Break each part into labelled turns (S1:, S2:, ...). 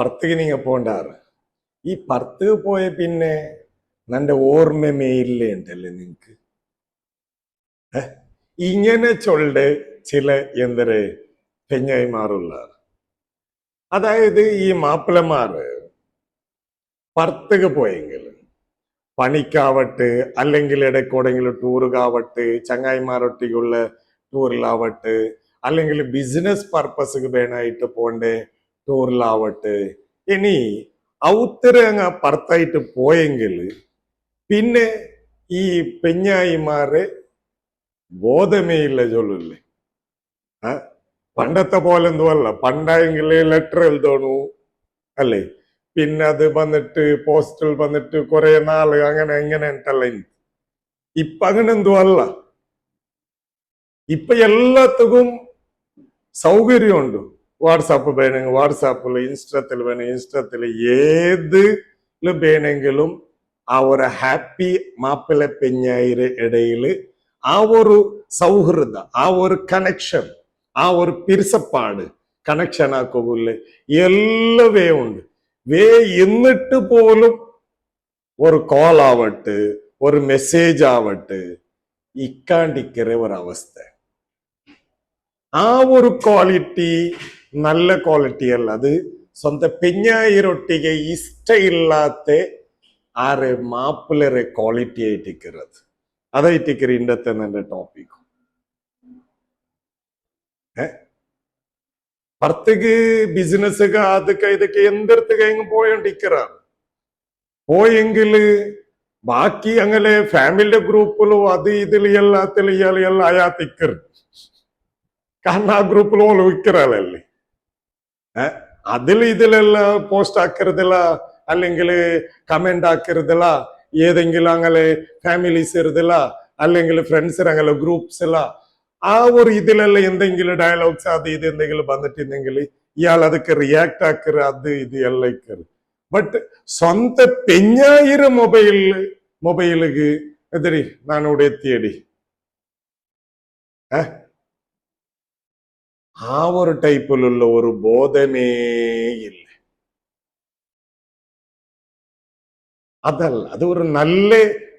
S1: പർത്തുക്ക് നീങ്ങ പോണ്ടാറ് ഈ പർത്തുക്ക് പോയ പിന്നെ നന്റെ ഓർമ്മമേ ഇല്ലേ ഉണ്ടല്ലേ നിങ്ങക്ക് ഇങ്ങനെ ചൊല്ല് ചില എന്തര് പെഞ്ഞായിമാറുള്ള അതായത് ഈ മാപ്പിളമാര് പർത്തുക്ക് പോയെങ്കിൽ പണിക്കാവട്ടെ അല്ലെങ്കിൽ ഇടയ്ക്കൂടെങ്കിലും ടൂറുകാവട്ടെ ചങ്ങായിമാരൊട്ടിക്കുള്ള ടൂറിലാവട്ടെ അല്ലെങ്കിൽ ബിസിനസ് പർപ്പസ് വേണമായിട്ട് പോണ്ടേ ടൂറിലാവട്ടെ ഇനി ഔത്തര അങ്ങ് പർത്തായിട്ട് പോയെങ്കിൽ പിന്നെ ഈ പെഞ്ഞായിമാരെ ബോധമേ ഇല്ല ചൊല്ലില്ലേ പണ്ടത്തെ പോലെ എന്തുമല്ല പണ്ടായെങ്കിൽ ലെറ്റർ എഴുതണു അല്ലേ പിന്നെ അത് വന്നിട്ട് പോസ്റ്റൽ വന്നിട്ട് കുറെ നാള് അങ്ങനെ എങ്ങനെ ഉണ്ടല്ല ഇപ്പൊ അങ്ങനെ എന്തുമല്ല ഇപ്പൊ എല്ലാത്തും സൗകര്യമുണ്ട് വാട്സാപ്പ് വേണമെങ്കിൽ വാട്സാപ്പിൽ ഇൻസ്റ്റത്തിൽ വേണമെങ്കിൽ ഇൻസ്റ്റത്തിൽ ഏതില് വേണമെങ്കിലും ആ ഒരു ഹാപ്പി മാപ്പിള പെഞ്ഞായിരെ ഇടയിൽ ആ ഒരു സൗഹൃദ ആ ഒരു കണക്ഷൻ ആ ഒരു പിരിസപ്പാട് കണക്ഷൻ ആക്കുകയില്ലേ എല്ലവേ ഉണ്ട് വേ എന്നിട്ട് പോലും ഒരു കോൾ ആവട്ടെ ഒരു മെസ്സേജ് ആവട്ടെ ഇക്കാണ്ടിക്കറ ഒരവസ്ഥ ആ ഒരു ക്വാളിറ്റി നല്ല ക്വാളിറ്റി അല്ല അത് സ്വന്തം പെഞ്ഞായിരൊട്ടിಗೆ ഇഷ്ട ഇല്ലാത്ത ആരെ മാപ്പിളരെ ക്വാളിറ്റി ആയിട്ടിക്കറത് അതായിട്ടിക്കറി ഇന്നത്തെ എന്റെ ടോപ്പിക് പർത്തുക്ക് ബിസിനസ്സുക അതൊക്കെ ഇതൊക്കെ എന്തെടുത്ത് കഴിഞ്ഞ് പോയോണ്ടിക്കറാണ് പോയെങ്കില് ബാക്കി അങ്ങനെ ഫാമിലിയുടെ ഗ്രൂപ്പിലും അത് ഇതിൽ എല്ലാത്തിലും ഇയാളെല്ലാം അയാത്തിക്കറ് കാരണം ആ ഗ്രൂപ്പിൽ ഓല് വിൽക്കറാളല്ലേ അതിൽ ഇതിലെല്ലാം പോസ്റ്റ് ആക്കരുതില്ല അല്ലെങ്കിൽ കമന്റ് ആക്കരുതില്ല ഏതെങ്കിലും അങ്ങനെ ഫാമിലീസ് ഇരുതില്ല അല്ലെങ്കിൽ ഫ്രണ്ട്സ് അങ്ങനെ ഗ്രൂപ്പ്സ് ഇല്ല ആ ഒരു ഇതിലെല്ലാം എന്തെങ്കിലും ഡയലോഗ്സ് അത് ഇത് എന്തെങ്കിലും വന്നിട്ടുണ്ടെങ്കിൽ ഇയാൾ അതൊക്കെ റിയാക്ട് ആക്കറ് അത് ഇത് എല്ലാം ഇക്കറ് ബട്ട് സ്വന്തം പെഞ്ഞായിരം മൊബൈലുക്ക് എതിരി നാനിവിടെ എത്തിയടി ആ ഒരു ടൈപ്പിലുള്ള ഒരു ബോധമേ ഇല്ല അതല്ല അത് ഒരു നല്ല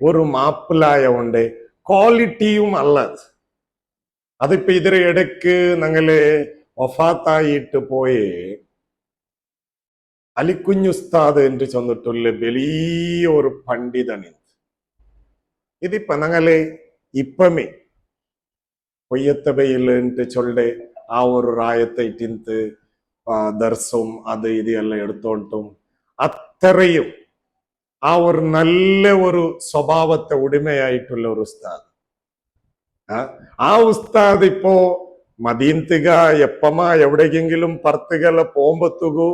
S1: ഒരു മാപ്പിളായ ഉണ്ട് ക്വാളിറ്റിയും അല്ല അതിപ്പോ ഇതിന് ഇടയ്ക്ക് ഞങ്ങള് വഫാത്തായിട്ട് പോയേ അലിക്കുഞ്ഞുസ്താദ് എന്ന് ചൊന്നിട്ടുള്ള വലിയ ഒരു പണ്ഡിതൻ ഇതിപ്പോ ഞങ്ങള് ഇപ്പമേ കൊയ്യത്തബയില് ചൊല്ലെ ആ ഒരു റായത്തായിട്ട് ദർസും അത് ഇത് എല്ലാം എടുത്തോണ്ടും അത്രയും ആ ഒരു നല്ല ഒരു സ്വഭാവത്തെ ഉടമയായിട്ടുള്ള ഒരു ഉസ്താദ് ആ ഉസ്താദ് ഇപ്പോ മദീനത്തുക എപ്പമാ എവിടേക്കെങ്കിലും പർത്തുകല പോകുമ്പത്തുകു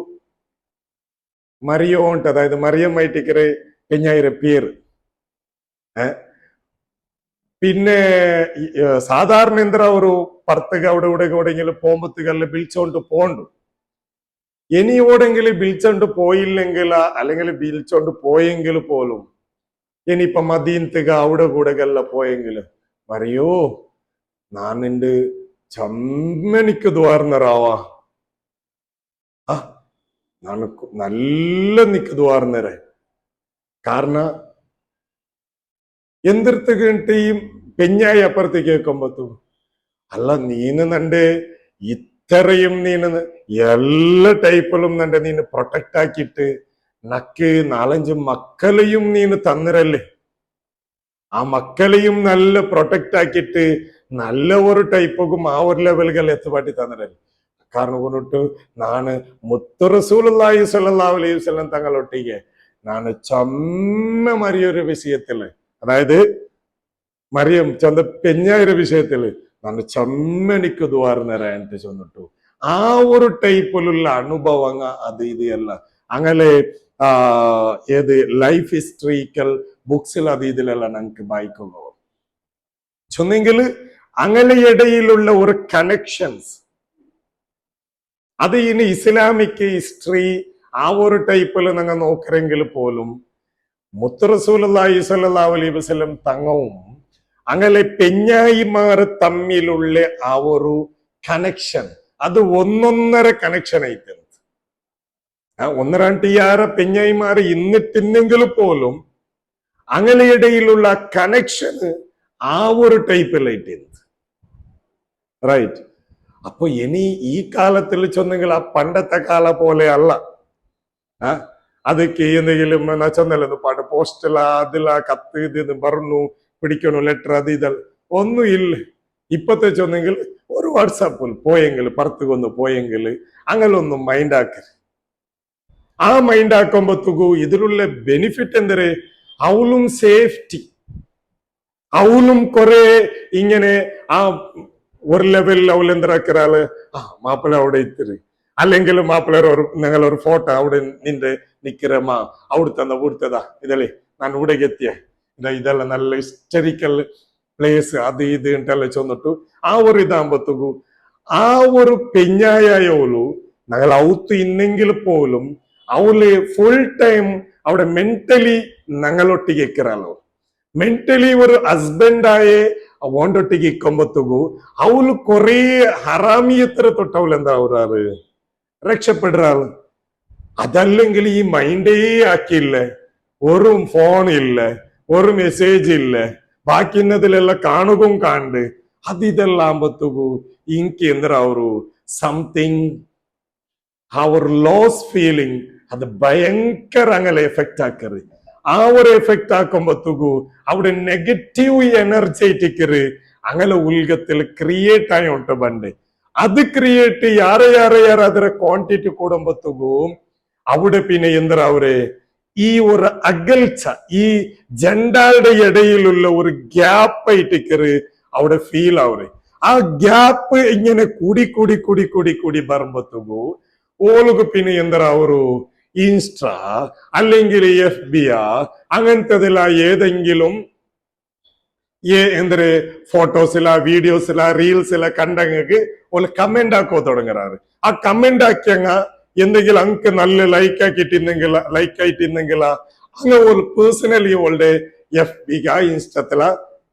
S1: മറിയോണ്ട് അതായത് മറിയമ്മായിട്ടിക്കറ് പെഞ്ഞായിരം പേര് പിന്നെ സാധാരണ എന്താ ഒരു പർത്തുക അവിടെ ഇവിടെ എവിടെയെങ്കിലും പോകുമ്പത്തുകല്ല വിളിച്ചോണ്ട് പോണ്ടു ഇനി എവിടെങ്കിലും വിളിച്ചോണ്ട് പോയില്ലെങ്കിൽ അല്ലെങ്കിൽ വിളിച്ചോണ്ട് പോയെങ്കിൽ പോലും ഇനിയിപ്പൊ മദീനത്തുക അവിടെ കൂടെകല്ല പോയെങ്കിൽ പറയോ നാനിന്റെ ചമ്മനിക്ക് ദ്വാർന്നറാവാ ನಾನು നല്ല നിൽക്കുവാർന്നേരെ കാരണം എന്തിർത്ത് ഈ പെഞ്ഞായി അപ്പുറത്ത് കേൾക്കുമ്പത്തു അല്ല നീന് നന്റെ ഇത്രയും നീന് എല്ലാ ടൈപ്പിലും നന്റെ നീന് പ്രൊട്ടക്ട് ആക്കിയിട്ട് നക്ക് 4-5 മക്കളെയും നീന് തന്നിരല്ലേ ആ മക്കളെയും നല്ല പ്രൊട്ടക്ട് ആക്കിയിട്ട് നല്ല ഒരു ടൈപ്പും ആ ഒരു ലെവലുകൾ എത്തുപാട്ടി തന്നിരല്ലേ കാരണം കൊണ്ടിട്ട് നാണ് മുത്തു റസൂലുള്ളാഹി സ്വല്ലല്ലാഹു അലൈഹി വസല്ലം തങ്ങളൊട്ടിಗೆ ನಾನು ചമ്മ മറിയൊരു വിഷയത്തില് അതായത് മറിയം ചന്ത പെഞ്ഞായൊരു വിഷയത്തില് ನಾನು ചമ്മനിക്ക് ദ്വാർന്നരായിട്ട് ചെന്നിട്ടു ആ ഒരു ടൈപ്പിലുള്ള അനുഭവങ്ങ അത് ഇത് അല്ല അങ്ങനെ ഏത് ലൈഫ് ഹിസ്റ്ററിക്കൽ ബുക്സിൽ അത് ഇതിലെല്ലാം ഞങ്ങൾക്ക് വായിക്കുന്നു ചൊന്നെങ്കിൽ അങ്ങനെ ഇടയിലുള്ള ഒരു കണക്ഷൻസ് അത് ഇനി ഇസ്ലാമിക് ഹിസ്റ്ററി ആ ഒരു ടൈപ്പിൽ നിങ്ങൾ നോക്കരെങ്കിൽ പോലും മുത്തു റസൂലുള്ളാഹി സ്വല്ലല്ലാഹു അലൈഹി വസല്ലം തങ്ങവും അങ്ങനെ പെഞ്ഞായിമാർ തമ്മിലുള്ള ആ ഒരു കണക്ഷൻ അത് ഒന്നൊന്നര കണക്ഷൻ ആയിട്ടുണ്ട് ഒന്നരാണ്ടിയാര പെഞ്ഞായിമാര് ഇന്നിട്ടിന്നെങ്കിൽ പോലും അങ്ങനെ ഇടയിലുള്ള കണക്ഷന് ആ ഒരു ടൈപ്പിലായിട്ട് റൈറ്റ്. അപ്പൊ ഇനി ഈ കാലത്തിൽ ചെന്നെങ്കിൽ ആ പണ്ടത്തെ കാല പോലെ അല്ല. ಅದಕ್ಕೆ എന്തെങ്കിലും ചെന്നല്ലെന്ന് പാട്ട് പോസ്റ്റല അതില കത്ത് ഇത് പറഞ്ഞു പിടിക്കണു ലെറ്റർ അത് ഇതല്ല ഒന്നും ഇല്ല. ഇപ്പത്തെ ചെന്നെങ്കിൽ ഒരു വാട്സാപ്പിൽ പോയെങ്കിൽ പുറത്തുകൊന്ന് പോയെങ്കിൽ അങ്ങനെ ഒന്നും മൈൻഡ് ആക്കരുത്. ആ മൈൻഡ് ആക്കുമ്പോഴത്തേക്കു ഇതിലുള്ള ബെനിഫിറ്റ് എന്തൊരു അവളും സേഫ്റ്റി, അവളും കുറെ ഇങ്ങനെ ആ ഒരു ലെവലിൽ അവൾ എന്തിനാക്കിയാല് മാപ്പിള അവിടെ ഇത്തിരി അല്ലെങ്കിൽ മാപ്പിള നിങ്ങൾ ഒരു ഫോട്ടോ അവിടെ നിന്റെ നിக்கிறമ്മ അവിടുത്തതാ ഇതല്ലേ ഞാൻ ഇവിടേക്ക് എത്തിയ ഇതല്ല നല്ല ഹിസ്റ്ററിക്കൽ പ്ലേസ് അത് ഇത് എന്തെല്ലാം ചെന്നിട്ടു ആ ഒരു ഇതാകുമ്പോഴത്തേക്കു ആ ഒരു പെഞ്ഞായോളു ഞങ്ങൾ ഔത്ത് ഇന്നെങ്കിൽ പോലും അവള് ഫുൾ ടൈം അവിടെ മെന്റലി ഞങ്ങളൊട്ടിಗೆ ഇക്കറാലോ. മെന്റലി ഒരു ഹസ്ബൻഡായെ ഓണ്ടൊട്ടിಗೆ ഇക്കുമ്പോഴത്തേക്കു അവള് കൊറേ ഹറാമിയത്ര തൊട്ട് അവൾ എന്താ അവരാറ് രക്ഷപ്പെടുறாள். അതല്ലെങ്കിൽ ഈ മൈൻഡേ ആക്കിയില്ല, ഒരു ഫോൺ ഇല്ല, ഒരു മെസ്സേജ് ഇല്ല, ബാക്കിന്നതിലെല്ലാം കാണുകയും കാണ്ട് അത് ഇതെല്ലാം ആകുമ്പോഴത്തേക്കു ഇങ്ക് എന്താ ഒരു സംതിങ് ആ ഒരു ലോസ് ഫീലിംഗ് അത് ഭയങ്കര അങ്ങനെ എഫക്റ്റ് ആക്കറ്. ആ ഒരു എഫക്റ്റ് ആക്കുമ്പോഴത്തേക്കു അവിടെ നെഗറ്റീവ് എനർജറ്റിക്കറ് അങ്ങനെ ഉൽഗത്തിൽ ക്രിയേറ്റ് ആയി ഉണ്ട് പണ്ട്. അത് ക്രിയേറ്റ് ಯಾರ ಅದರ ಕ್ವಾಂಟಿಟಿ കൂടുമ്പോഴത്തേക്കു അവിടെ പിന്നെ എന്താ അവര് ഈ ഒരു അകൽച്ച ഈ ജെൻഡാളുടെ ഇടയിലുള്ള ഒരു ഗ്യാപ്പ് ആയിട്ടിക്കറ് അവിടെ ഫീൽ ആവറ്. ആ ഗ്യാപ്പ് ഇങ്ങനെ കൂടി വരുമ്പോഴത്തേക്കു ഓൾക്ക് പിന്നെ എന്താ ഒരു ഇൻസ്റ്റാ അല്ലെങ്കിൽ FB അങ്ങനത്തതില ഏതെങ്കിലും എന്തൊരു ഫോട്ടോസില വീഡിയോസില റീൽസില കണ്ടങ്ങക്ക് ഓല് കമന്റ് ആക്കോ തുടങ്ങാറ്. ആ കമന്റ് ആക്കിയങ്ങ എന്തെങ്കിലും അങ്ക് നല്ല ലൈക്ക് ആയിട്ടിരുന്നെങ്കിൽ അങ്ങനെ ഒരു പേഴ്സണലി ഓളുടെ FB ഇൻസ്റ്റത്തില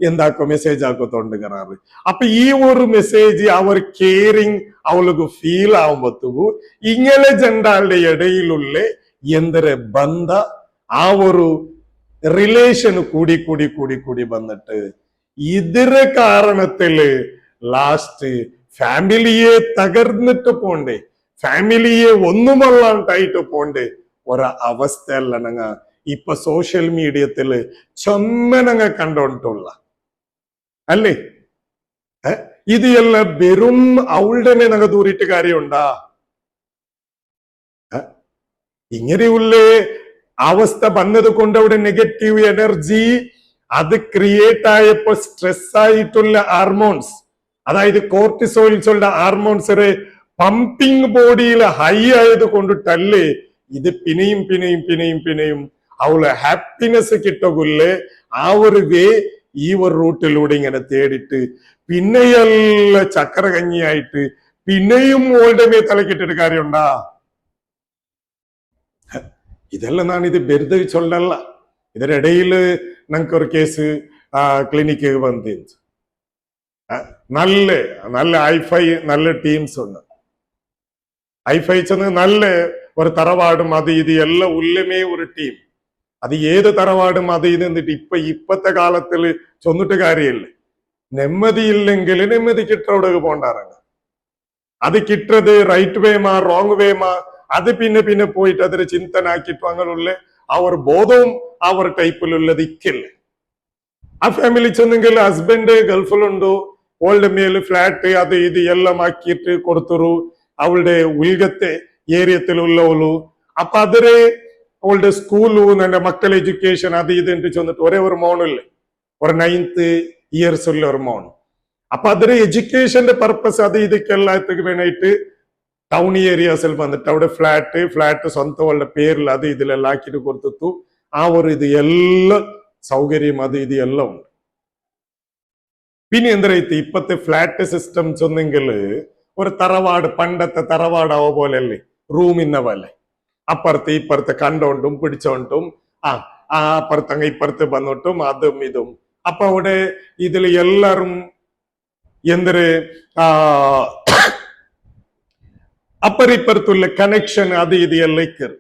S1: എന്താക്കോ മെസ്സേജ് ആക്കോ തുടങ്ങാറ്. അപ്പൊ ഈ ഒരു മെസ്സേജ് അവർ കെയറിങ് അവൾക്ക് ഫീൽ ആവുമ്പോഴത്തേക്കു ഇങ്ങനെ ജെൻഡാളുടെ ഇടയിലുള്ള എന്തൊരു ബന്ധ ആ ഒരു റിലേഷൻ കൂടി വന്നിട്ട് ഇതിന് കാരണത്തില് ലാസ്റ്റ് ഫാമിലിയെ തകർന്നിട്ട് പോണ്ടേ, ഫാമിലിയെ ഒന്നുമല്ലാണ്ടായിട്ട് പോണ്ടേ ഒരവസ്ഥയല്ല ഇപ്പൊ സോഷ്യൽ മീഡിയത്തില് ചൊമ്മനങ്ങ കണ്ടോണ്ടുള്ള അല്ലേ. ഇത് എല്ലാം വെറും അവളുടെ ഞങ്ങൾ ദൂരിട്ട് കാര്യമുണ്ടാ? ഇങ്ങനെയുള്ള അവസ്ഥ വന്നത് കൊണ്ട് അവിടെ നെഗറ്റീവ് എനർജി അത് ക്രിയേറ്റ് ആയപ്പോ സ്ട്രെസ് ആയിട്ടുള്ള ഹാർമോൺസ്, അതായത് കോർട്ടിസോൾസുള്ള ഹാർമോൺസ് പമ്പിങ് ബോഡിയിൽ ഹൈ ആയത് കൊണ്ടിട്ടല്ലേ ഇത് പിന്നെയും അവള് ഹാപ്പിനെസ് കിട്ടകുല്ലേ ആ ഒരു വേ ഈ ഒരു റൂട്ടിലൂടെ ഇങ്ങനെ തേടിട്ട് പിന്നെയെല്ലാം ചക്കര കഞ്ഞിയായിട്ട് പിന്നെയും ഓളുടെ മേ തലക്കിട്ടിട്ട് കാര്യമുണ്ടാ? ഇതെല്ലാം ഞാൻ ഇത് വെറുതെ ചൊല്ലല്ല. ഇതിനിടയില് ഞങ്ങൾക്ക് ഒരു കേസ് ക്ലിനിക്ക് വന്നു. നല്ല ഹൈഫൈ നല്ല ടീംസ് ഉണ്ട്. ഹൈഫൈ ചെന്ന് നല്ല ഒരു തറവാടും അത് ഇത് എല്ലാം ഉള്ളമേ ഒരു ടീം. അത് ഏത് തറവാടും അത് ഇത് എന്നിട്ട് ഇപ്പത്തെ കാലത്തില് ചൊന്നിട്ട് കാര്യമില്ല. നെമ്മതിയില്ലെങ്കിൽ നെമ്മതി കിട്ടവിടെ പോണ്ടാറങ്ങ. അത് കിട്ടത് റൈറ്റ് വേമാ റോങ് വേമാ അത് പിന്നെ പോയിട്ട് അതൊരു ചിന്തനാക്കിട്ടു അങ്ങനെയുള്ള ആ ഒരു ബോധവും ആ ഒരു ടൈപ്പിലുള്ളത് ഇക്കില്ല. ആ ഫാമിലി ചെന്നെങ്കിൽ ഹസ്ബൻഡ് ഗൾഫിലുണ്ടോ ഓളുടെ മേല് ഫ്ലാറ്റ് അത് ഇത് എല്ലാം ആക്കിയിട്ട് കൊടുത്തുരു അവളുടെ ഉൽഗത്തെ ഏരിയത്തിലുള്ളവളു. അപ്പൊ അതൊരു അവളുടെ സ്കൂളു എന്റെ മക്കളുടെ എഡ്യൂക്കേഷൻ അത് ഇത് എന്ന് ചെന്നിട്ട് ഒരേ ഒരു മോണില്ലേ, ഒരു 9th ഇയേഴ്സ് ഉള്ള ഒരു മോൺ. അപ്പൊ അതൊരു എഡ്യൂക്കേഷന്റെ പർപ്പസ് അത് ഇതൊക്കെല്ലാത്തേക്ക് വേണമായിട്ട് ടൗൺ ഏരിയാസിൽ വന്നിട്ട് അവിടെ ഫ്ലാറ്റ് സ്വന്തം പേരിൽ അത് ഇതിലെല്ലാം ആക്കിയിട്ട് കൊടുത്തു. ആ ഒരു ഇത് എല്ലാം സൗകര്യം അത് ഇത് എല്ലാം ഉണ്ട്. പിന്നെ എന്തായിട്ട് ഇപ്പത്തെ ഫ്ലാറ്റ് സിസ്റ്റംസ് ഒന്നെങ്കിൽ ഒരു തറവാട് പണ്ടത്തെ തറവാടാവോ പോലെ അല്ലേ, റൂമിന്ന പോലെ അപ്പുറത്ത് ഇപ്പുറത്ത് കണ്ടോണ്ടും പിടിച്ചോണ്ടും അപ്പുറത്തങ്ങ ഇപ്പുറത്ത് വന്നിട്ടും അതും ഇതും. അപ്പൊ അവിടെ ഇതിൽ എല്ലാരും എന്തൊരു അപ്പറിപ്പുറത്തുള്ള കണക്ഷൻ അത് ഇത് എല്ലാം ഇക്കറ്.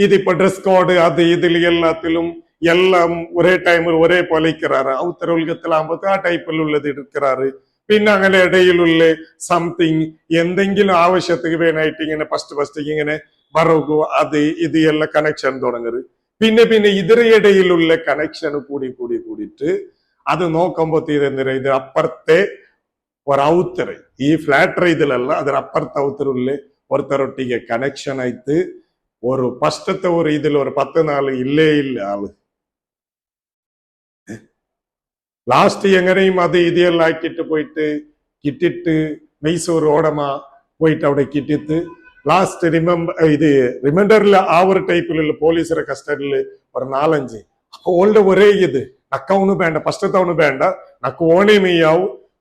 S1: ഇതിപ്പോ ഡ്രസ് കോഡ് അത് ഇതിൽ എല്ലാത്തിലും എല്ലാം ഒരേ ടൈമിൽ ഒരേ പോലെ ഇക്കറാറ്. ഉത്തരവുൽഗത്തിലാകുമ്പോ ആ ടൈപ്പിലുള്ളത് എടുക്കാറ്. പിന്നെ അങ്ങനെ ഇടയിലുള്ള സംതിങ് എന്തെങ്കിലും ആവശ്യത്തിന് വേണമായിട്ട് ഇങ്ങനെ ഫസ്റ്റ് ഇങ്ങനെ വറകു അത് ഇത് എല്ലാം കണക്ഷൻ തുടങ്ങരുത്. പിന്നെ ഇതിനിടയിലുള്ള കണക്ഷൻ കൂടിയിട്ട് അത് നോക്കുമ്പോ തീരെന്തിനാ ഇത് അപ്പുറത്തെ ഒരൗത്തർ ഈ ഫ്ലാറ്റ് ഇതിലല്ല അതിനപ്പുറത്തെ ഔത്തറുള്ള ഒരുത്തരൊട്ടിಗೆ കണക്ഷൻ ആയിട്ട് ഒരു ഫസ്റ്റത്തെ ഒരു ഇതിൽ ഒരു 10 നാൾ ഇല്ല ആള് ലാസ്റ്റ് എങ്ങനെയും അത് ഇതെല്ലാം ആക്കിയിട്ട് പോയിട്ട് കിട്ടിട്ട് മൈസൂർ ഓടമ പോയിട്ട് അവിടെ കിട്ടിട്ട് ലാസ്റ്റ് റിമൈൻഡറിൽ ആ ഒരു ടൈപ്പിലുള്ള പോലീസിന്റെ കസ്റ്റഡിയില് ഒരു 4-5 അപ്പൊ ഓളുടെ ഒരേ ഇത് നക്കവണ് വേണ്ട ഫസ്റ്റത്തെ അവണ് വേണ്ട നക്ക്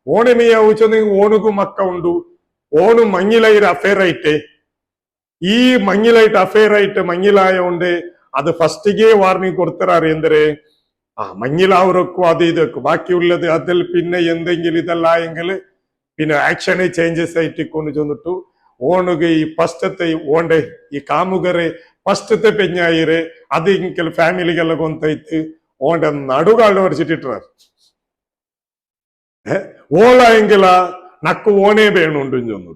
S1: ഓണമേയാവു ചെന്നെങ്കിൽ ഓണുക്കും മക്ക ഉണ്ടു ഓണു മഞ്ഞിലായിട്ട് അഫെയർ ആയിട്ട് ഈ മഞ്ഞിലായിട്ട് അഫെയർ ആയിട്ട് മഞ്ഞിലായോണ്ട് അത് ഫസ്റ്റിಗೆ വാർണിംഗ് കൊടുത്തറാറ് എന്തരെ മഞ്ഞിലാവരൊക്കും അത് ഇതൊക്കെ ബാക്കിയുള്ളത് അതിൽ പിന്നെ എന്തെങ്കിലും ഇതല്ലായെങ്കിൽ പിന്നെ ആക്ഷനെ ചേഞ്ചസ് ആയിട്ട് കൊണ്ട് ചെന്നിട്ടു ഓണുക ഈ ഫസ്റ്റത്തെ ഓണ്ടെ ഈ കാമുകരെ ಫಸ್ಟത്തെ പെഞ്ഞായിരെ അത് ഇങ്കൽ ഫാമിലിಗೆಲ್ಲ ಗೊಂತೈತಿ ಓಂಡ ನಡುಗಾಳು ಹೊರಚಿಟ್ಟಿಟ್ಟಾರ ಓಲ ಎಂಗಿಲ ನಕ್ಕು ಓಣೆ ಬೇಣುಂಡು ಚೊಂದು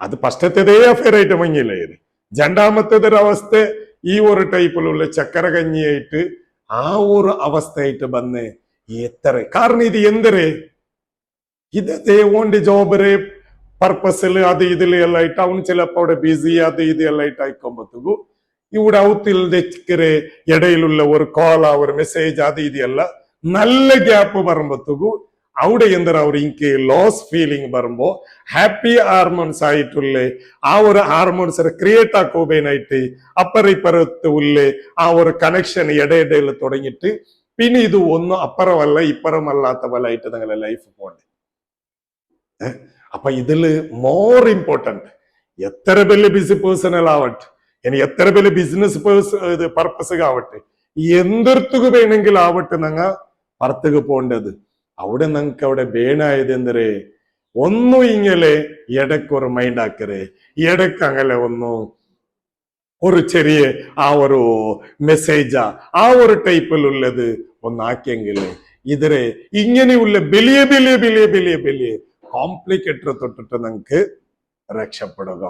S1: അത് ഫസ്റ്റത്തെ അഫെയർ ആയിട്ട് മങ്ങിയില്ലായിരുന്നു. രണ്ടാമത്തെ അവസ്ഥ ഈ ഒരു ടൈപ്പിലുള്ള ചക്കര കഞ്ഞിയായിട്ട് ആ ഒരു അവസ്ഥയായിട്ട് വന്ന് എത്ര കാരണം ഇത് എന്തരേ ഇതേ ഓണ്ട് ജോബറ് പർപ്പസിൽ അത് ഇതില് എല്ലാം ആയിട്ട് അവന് ചിലപ്പോ അവിടെ ബിസി അത് ഇത് എല്ലാം ആയിട്ട് ആയിക്കൊമ്പത്തുകു ഇവിടെ ഔത്തിൽ തെക്കരെ ഇടയിലുള്ള ഒരു കോള ഒരു മെസ്സേജ് അത് ഇതെല്ല നല്ല ഗ്യാപ്പ് പറയുമ്പത്തുകു അവിടെ എന്തര അവർ എനിക്ക് ലോസ് ഫീലിംഗ് വരുമ്പോ ഹാപ്പി ഹാർമോൺസ് ആയിട്ടുള്ള ആ ഒരു ഹാർമോൺസ് ക്രിയേറ്റ് ആക്കുവാനായിട്ട് അപ്പറിപ്പുറത്ത് ഉള്ള ആ ഒരു കണക്ഷൻ ഇടയിൽ തുടങ്ങിയിട്ട് പിന്നെ ഇത് ഒന്നും അപ്പുറമല്ല ഇപ്പുറമല്ലാത്ത പോലായിട്ട് നിങ്ങളുടെ ലൈഫ് പോകണ്ടേ. അപ്പൊ ഇതില് മോർ ഇമ്പോർട്ടന്റ് എത്ര വലിയ ബിസി പേഴ്സണൽ ആവട്ടെ ഇനി എത്ര വലിയ ബിസിനസ് പർപ്പസ് ആവട്ടെ എന്തൊരുത്തുക വേണമെങ്കിൽ ആവട്ടെ ഞങ്ങ പുറത്തുക പോണ്ടത് അവിടെ ഞങ്ങൾക്ക് അവിടെ വേണായത് എന്തരേ ഒന്നും ഇങ്ങനെ ഇടയ്ക്ക് ഒരു മൈൻഡ് ആക്കരേ ഇടയ്ക്ക് അങ്ങനെ ഒന്നും ഒരു ചെറിയ ആ ഒരു മെസ്സേജാ ആ ഒരു ടൈപ്പിലുള്ളത് ഒന്നാക്കിയെങ്കിൽ ഇതിരെ ഇങ്ങനെയുള്ള വലിയ വലിയ വലിയ വലിയ വലിയ കോംപ്ലിക്കേറ്റർ തൊട്ടിട്ട് നിങ്ങൾക്ക് രക്ഷപ്പെടുക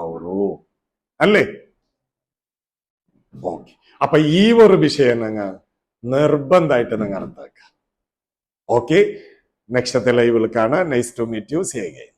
S1: അല്ലേ. ഓക്കെ അപ്പൊ ഈ ഒരു വിഷയം ഞങ്ങൾ നിർബന്ധമായിട്ട് നിങ്ങൾ അർത്ഥമാക്കുക. ഓക്കെ നെക്സ്റ്റത്തെ ലൈവിൽ കാണാം. Nice to meet you. See again.